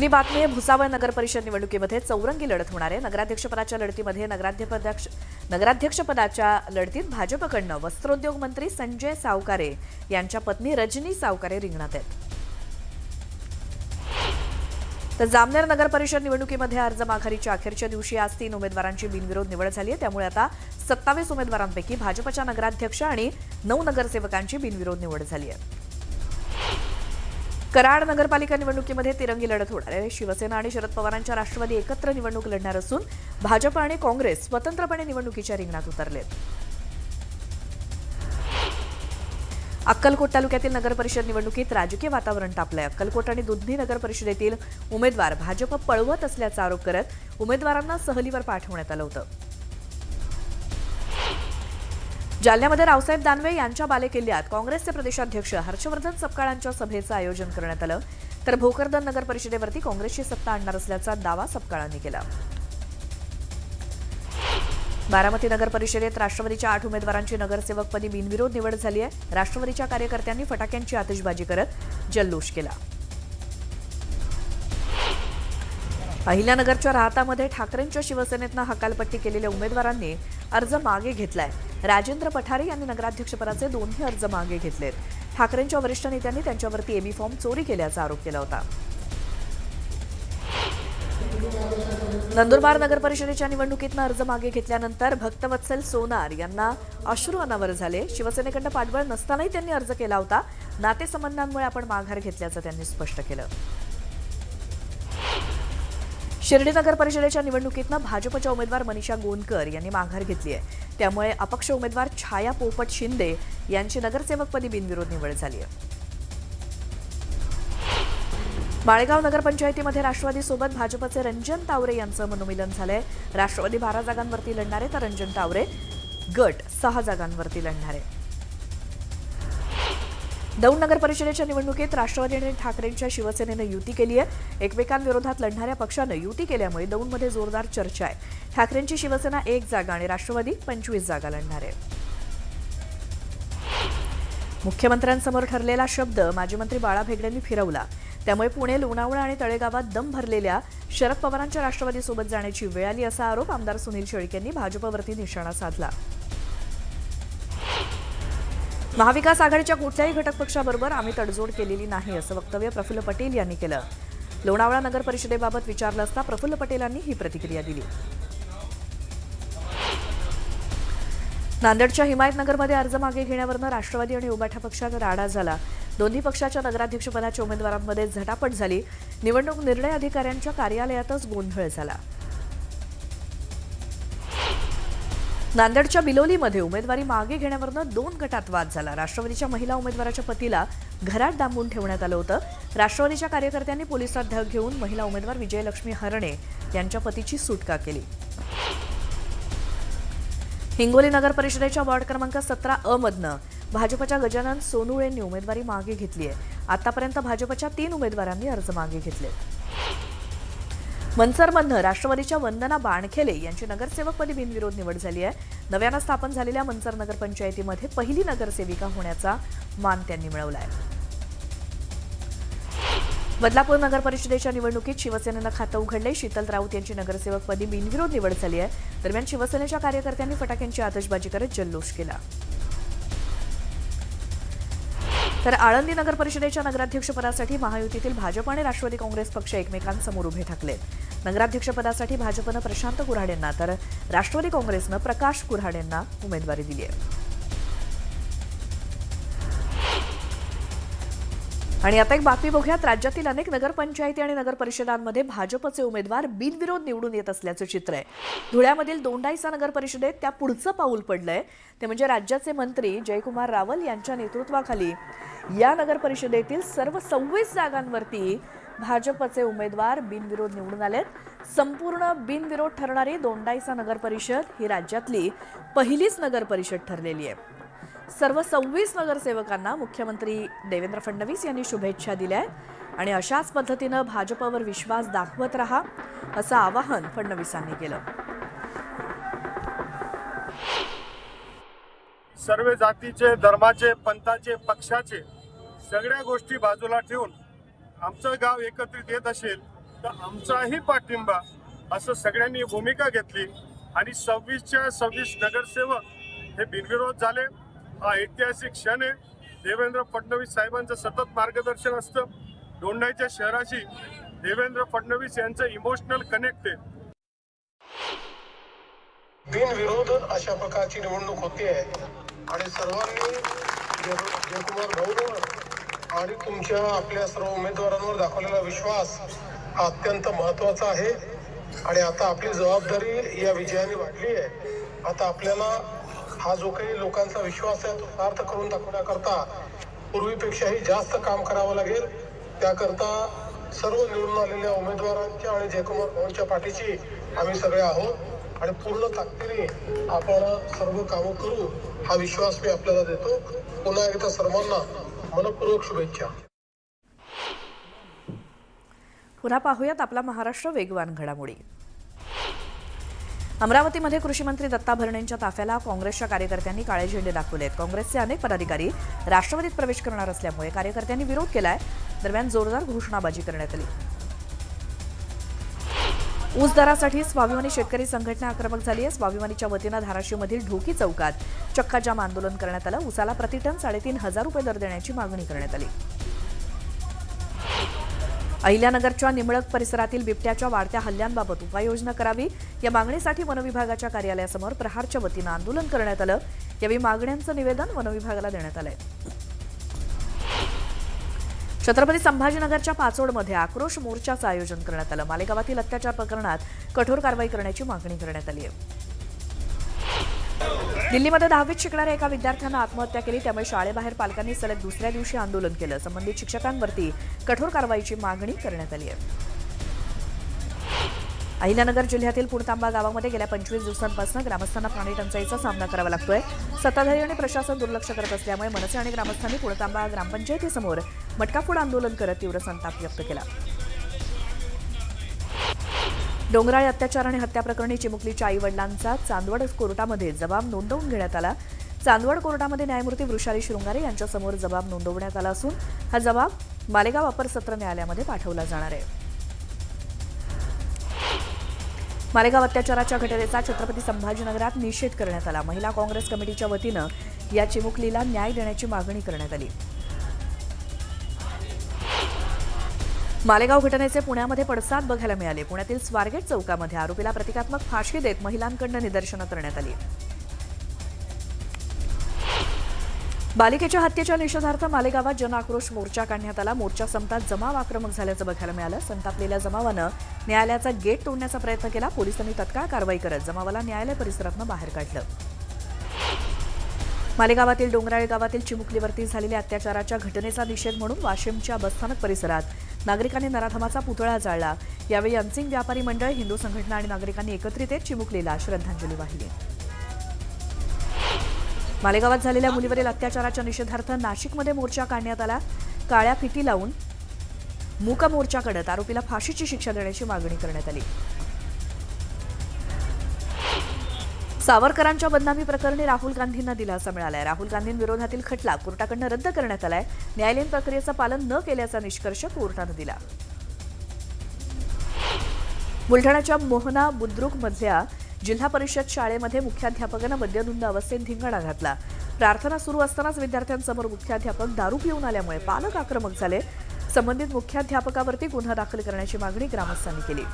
आपली बातमी आहे. भुसावळ नगर परिषद निवडणुकीमध्ये चौरंगी लढत होणार आहे. नगराध्यक्षपदाच्या लढतीमध्ये नगराध्यक्षपदाच्या लढतीत भाजपकडनं वस्त्रोद्योग मंत्री संजय सावकारे यांच्या पत्नी रजनी सावकारे रिंगणात आहेत. तर जामनेर नगर परिषद निवडणुकीमध्ये अर्ज माघारीच्या अखेरच्या दिवशी आज 3 उमेदवारांची बिनविरोध निवड झाली आहे. त्यामुळे आता 27 उमेदवारांपैकी भाजपच्या नगराध्यक्ष आणि 9 नगरसेवकांची बिनविरोध निवड झाली आहे. कराड नगरपालिका निवडणुकीमध्ये तिरंगी लढत होणार आहे. शिवसेना आणि शरद पवारांच्या राष्ट्रवादी एकत्र निवडणूक लढणार असून भाजप आणि काँग्रेस स्वतंत्रपणे निवडणुकीच्या रिंगणात उतरलेत. अक्कलकोट तालुक्यातील नगरपरिषद निवडणुकीत राजकीय वातावरण तापलंय. अक्कलकोट आणि दुधनी नगर परिषदेतील उमेदवार भाजप पळवत असल्याचा आरोप करत उमेदवारांना सहलीवर पाठवण्यात आलं होतं. जालन्यामध्ये रावसाहेब दानवे यांच्या बालेकिल्ल्यात काँग्रेसचे प्रदेशाध्यक्ष हर्षवर्धन सपकाळांच्या सभेचं आयोजन करण्यात आलं. तर भोकरदन नगर परिषदेवरती काँग्रेसची सत्ता आणणार असल्याचा दावा सपकाळांनी केला. बारामती नगर परिषदेत राष्ट्रवादीच्या 8 उमेदवारांची नगरसेवकपदी बिनविरोध निवड झाली आहे. राष्ट्रवादीच्या कार्यकर्त्यांनी फटाक्यांची आतिषबाजी करत जल्लोष केला. अहिल्यानगरच्या राहतामध्ये ठाकरेंच्या शिवसेनेतनं हकालपट्टी केलेल्या उमेदवारांनी अर्ज मागे घेतलाय. राजेंद्र पठारे यांनी नगराध्यक्षपदाचे 2 अर्ज मागे घेतलेत. ठाकरेंच्या वरिष्ठ नेत्यांनी त्यांच्यावरती एबी फॉर्म चोरी केल्याचा आरोप केला होता. नंदुरबार नगर परिषदेच्या निवडणुकीतनं अर्ज मागे घेतल्यानंतर भक्तवत्सल सोनार यांना अश्रू अनावर झाले. शिवसेनेकडनं पाठबळ नसतानाही त्यांनी अर्ज केला होता. नातेसंबंधांमुळे आपण माघार घेतल्याचं त्यांनी स्पष्ट केलं. शिर्डी नगर परिषदेच्या निवडणुकीतनं भाजपच्या उमेदवार मनीषा गोंदकर यांनी माघार घेतली आहे. त्यामुळे अपक्ष उमेदवार छाया पोपट शिंदे यांची नगरसेवकपदी बिनविरोध निवड झाली आहे. माळेगाव नगरपंचायतीमध्ये राष्ट्रवादीसोबत भाजपचे रंजन तावरे यांचं मनोमिलन झालंय. राष्ट्रवादी 12 जागांवरती लढणार आहे तर रंजन तावरे गट 6 जागांवरती लढणार आहे. दौंड नगर परिषदेच्या निवडणुकीत राष्ट्रवादी आणि ठाकरेंच्या शिवसेनेनं युती केली आहे. एकमेकांविरोधात लढणाऱ्या पक्षानं युती केल्यामुळे दौंडमध्ये जोरदार चर्चा आहे. ठाकरेंची शिवसेना 1 जागा आणि राष्ट्रवादी 25 जागा लढणार आहे. मुख्यमंत्र्यांसमोर ठरलेला शब्द माजी मंत्री बाळा भेगडेंनी फिरवला. त्यामुळे पुणे, लोणावळा आणि तळेगावात दम भरलेल्या शरद पवारांच्या राष्ट्रवादीसोबत जाण्याची वेळ आली असा आरोप आमदार सुनील शेळकेंनी भाजपवरती निशाणा साधला. महाविकास आघाडीच्या कुठल्याही घटक पक्षाबरोबर आम्ही तडजोड केलेली नाही असं वक्तव्य प्रफुल्ल पटेल यांनी केलं. लोणावळा नगर परिषदेबाबत विचारलं असता प्रफुल्ल पटेलांनी ही प्रतिक्रिया दिली. नांदेडच्या हिमायतनगरमध्ये अर्ज मागे घेण्यावरून राष्ट्रवादी आणि उबाठा पक्षात राडा झाला. दोन्ही पक्षाच्या नगराध्यक्षपदाच्या उमेदवारांमध्ये झटापट झाली. निवडणूक निर्णय अधिकाऱ्यांच्या कार्यालयातच गोंधळ झाला. नांदेडच्या बिलोलीमध्ये उमेदवारी मागे घेण्यावरून 2 गटात वाद झाला. राष्ट्रवादीच्या महिला उमेदवाराच्या पतीला घरात डांबून ठेवण्यात आलं होतं. राष्ट्रवादीच्या कार्यकर्त्यांनी पोलिसात धाव घेऊन महिला उमेदवार विजयलक्ष्मी हरणे यांच्या पतीची सुटका केली. हिंगोली नगर परिषदेच्या वॉर्ड क्रमांक 17 मधनं भाजपच्या गजानन सोनुळेंनी उमेदवारी मागे घेतली आहे. आतापर्यंत भाजपच्या 3 उमेदवारांनी अर्ज मागे घेतले. मनसरमधनं राष्ट्रवादीच्या वंदना बाणखेले यांची नगरसेवकपदी बिनविरोध निवड झाली आहे. नव्यानं स्थापन झालेल्या मनसर नगरपंचायतीमध्ये पहिली नगरसेविका होण्याचा मान त्यांनी मिळवला आहे. बदलापूर नगर परिषदेच्या निवडणुकीत शिवसेनेनं खातं उघडले. शीतल राऊत यांची नगरसेवकपदी बिनविरोध निवड झाली आहे. दरम्यान शिवसेनेच्या कार्यकर्त्यांनी फटाक्यांची आतिषबाजी करत जल्लोष केला. तर आळंदी नगर परिषदेच्या नगराध्यक्षपदासाठी महायुतीतील भाजप आणि राष्ट्रवादी काँग्रेस पक्ष एकमेकांसमोर उभे ठाकले. नगराध्यक्षपदासाठी भाजपनं प्रशांत कुऱ्हाडेंना तर राष्ट्रवादी काँग्रेसनं प्रकाश कुऱ्हाडेंना उमेदवारी दिली आहे. आणि आता एक बातमी बघूयात. राज्यातील अनेक नगरपंचायती आणि नगर परिषदांमध्ये भाजपचे उमेदवार बिनविरोध निवडून येत असल्याचं चित्र आहे. धुळ्यामधील दोंडाईचा नगर परिषदेत त्या पुढचं पाऊल पडलंय. ते म्हणजे राज्याचे मंत्री जयकुमार रावल यांच्या नेतृत्वाखाली या नगर परिषदेतील सर्व 26 जागांवरती भाजपचे उमेदवार बिनविरोध निवडून आलेत. संपूर्ण बिनविरोध ठरणारी दोंडाईचा नगर परिषद ही राज्यातली पहिलीच नगर परिषद ठरलेली आहे. सर्व 26 नगरसेवकांना मुख्यमंत्री देवेंद्र फडणवीस यांनी शुभेच्छा दिल्या आहेत आणि अशाच पद्धतीनं भाजपवर विश्वास दाखवत राहा असं आवाहन फडणवीसांनी केलं. सर्व जातीचे, धर्माचे, पंथाचे, पक्षाचे सगळ्या गोष्टी बाजूला ठेवून आमचं गाव एकत्रित येत असेल तर आमचाही पाठिंबा असं सगळ्यांनी भूमिका घेतली आणि 26च्या 26 नगरसेवक हे बिनविरोध झाले. हा ऐतिहासिक क्षण आहे. देवेंद्र फडणवीस साहेबांचं सतत मार्गदर्शन असतं. दोंडाईच्या शहराशी देवेंद्र फडणवीस यांचं इमोशनल कनेक्ट आहे. बिनविरोध अशा प्रकारची निवडणूक होती आहे आणि सर्वांनी जयकुमार भाऊंवर आणि तुमच्या आपल्या सर्व उमेदवारांवर दाखवलेला विश्वास हा अत्यंत महत्त्वाचा आहे. आणि आता आपली जबाबदारी या विजयाने वाढली आहे. आता आपल्याला हा जो काही लोकांचा विश्वास आहे तो सार्थ करून दाखवण्याकरता पूर्वीपेक्षाही जास्त काम करावं लागेल. त्याकरता सर्व निवडून आलेल्या उमेदवारांच्या आणि जयकुमार भाऊंच्या पाठीशी आम्ही सगळे आहोत आणि पूर्ण ताकदीने आपण सर्व कामं करू हा विश्वास मी आपल्याला देतो. पुन्हा एकदा सर्वांना मनपूर्वक शुभेच्छा. पुन्हा पाहूयात आपला महाराष्ट्र वेगवान घडामोडी. अमरावतीमध्ये कृषी मंत्री दत्ता भरणेंच्या ताफ्याला काँग्रेसच्या कार्यकर्त्यांनी काळे झेंडे दाखवले आहेत. काँग्रेसचे अनेक पदाधिकारी राष्ट्रवादीत प्रवेश करणार असल्यामुळे कार्यकर्त्यांनी विरोध केलाय. दरम्यान जोरदार घोषणाबाजी करण्यात आली. ऊस दरासाठी स्वाभिमानी शेतकरी संघटना आक्रमक झाली आहे. स्वाभिमानीच्या वतीनं धाराशिवमधील ढोकी चौकात चक्का जाम आंदोलन करण्यात आलं. ऊसाला प्रतिटन 3,500 रुपये दर देण्याची मागणी करण्यात आली. अहिल्यानगरच्या निमळक परिसरातील बिबट्याच्या वाढत्या हल्ल्यांबाबत उपाययोजना करावी या मागणीसाठी वनविभागाच्या कार्यालयासमोर प्रहारच्या वतीनं आंदोलन करण्यात आलं. यावेळी मागण्यांचं निवेदन वनविभागाला देण्यात आलंय. छत्रपती संभाजीनगरच्या पाचोडमध्ये आक्रोश मोर्चाचं आयोजन करण्यात आलं. मालेगावातील अत्याचार प्रकरणात कठोर कारवाई करण्याची मागणी करण्यात आली आहे. दिल्लीमध्ये 10वीत शिकणाऱ्या एका विद्यार्थ्यानं आत्महत्या केली. त्यामुळे शाळेबाहेर पालकांनी सलग दुसऱ्या दिवशी आंदोलन केलं. संबंधित शिक्षकांवरती कठोर कारवाईची मागणी करण्यात आली आहे. अहिल्यानगर जिल्ह्यातील पुणतांबा गावामध्ये गेल्या 25 दिवसांपासून ग्रामस्थांना पाणी टंचाईचा सामना करावा लागतोय. सत्ताधारी आणि प्रशासन दुर्लक्ष करत असल्यामुळे मनसे आणि ग्रामस्थांनी पुणतांबा ग्रामपंचायतीसमोर मटकाफोड आंदोलन करत तीव्र संताप व्यक्त केला. डोंगराळे अत्याचार आणि हत्या प्रकरणी चिमुकलीच्या आई-वडिलांचा चांदवड कोर्टामध्ये जबाब नोंदवून घेण्यात आला. चांदवड कोर्टामध्ये न्यायमूर्ती वृषाली शृंगारे यांच्यासमोर जबाब नोंदवण्यात आला असून हा जबाब मालेगाव अपर सत्र न्यायालयामध्ये पाठवला जाणार आहे. मालेगाव अत्याचाराच्या घटनेचा छत्रपती संभाजीनगरात निषेध करण्यात आला. महिला काँग्रेस कमिटीच्या वतीनं या चिमुकलीला न्याय देण्याची मागणी करण्यात आली. मालेगाव घटनेचे पुण्यामध्ये पडसाद बघायला मिळाले. पुण्यातील स्वारगेट चौकामध्ये आरोपीला प्रतिकात्मक फाशी देत महिलांकडून निदर्शनं करण्यात आली. बालिकेच्या हत्येच्या निषेधार्थ मालेगावात जनआक्रोश मोर्चा काढण्यात आला. मोर्चा संपतात जमाव आक्रमक झाल्याचं बघायला मिळालं. संतापलेल्या जमावानं न्यायालयाचा गेट तोडण्याचा प्रयत्न केला. पोलिसांनी तत्काळ कारवाई करत जमावाला न्यायालय परिसरातून बाहेर काढलं. मालेगावातील डोंगराळे गावातील चिमुकलीवरती झालेल्या अत्याचाराच्या घटनेचा निषेध म्हणून वाशिमच्या बसस्थानक परिसरात नागरिकांनी नराधमाचा पुतळा जाळला. यावेळी अनसिंग व्यापारी मंडळ, हिंदू संघटना आणि नागरिकांनी एकत्रित येत चिमुकलीला श्रद्धांजली वाहिली. मालेगावात झालेल्या मुलीवरील अत्याचाराच्या निषेधार्थ नाशिकमध्ये मोर्चा काढण्यात आला. काळ्या फिती लावून मूक मोर्चा काढत आरोपीला फाशीची शिक्षा देण्याची मागणी करण्यात आली. सावरकरांच्या बदनामी प्रकरणी राहुल गांधींना दिलासा मिळालाय. राहुल गांधींविरोधातील खटला कोर्टाकडून रद्द करण्यात आलाय. न्यायालयीन प्रक्रियेचं पालन न केल्याचा निष्कर्ष कोर्टानं दिला. बुलढाण्याच्या मोहना बुद्रुक मधल्या जिल्हा परिषद शाळेमध्ये मुख्याध्यापकानं मद्यधुंद अवस्थेत धिंगाणा घातला. प्रार्थना सुरू असतानाच विद्यार्थ्यांसमोर मुख्याध्यापक दारू पिऊन आल्यामुळे पालक आक्रमक झाले. संबंधित मुख्याध्यापकावरती गुन्हा दाखल करण्याची मागणी ग्रामस्थांनी केली.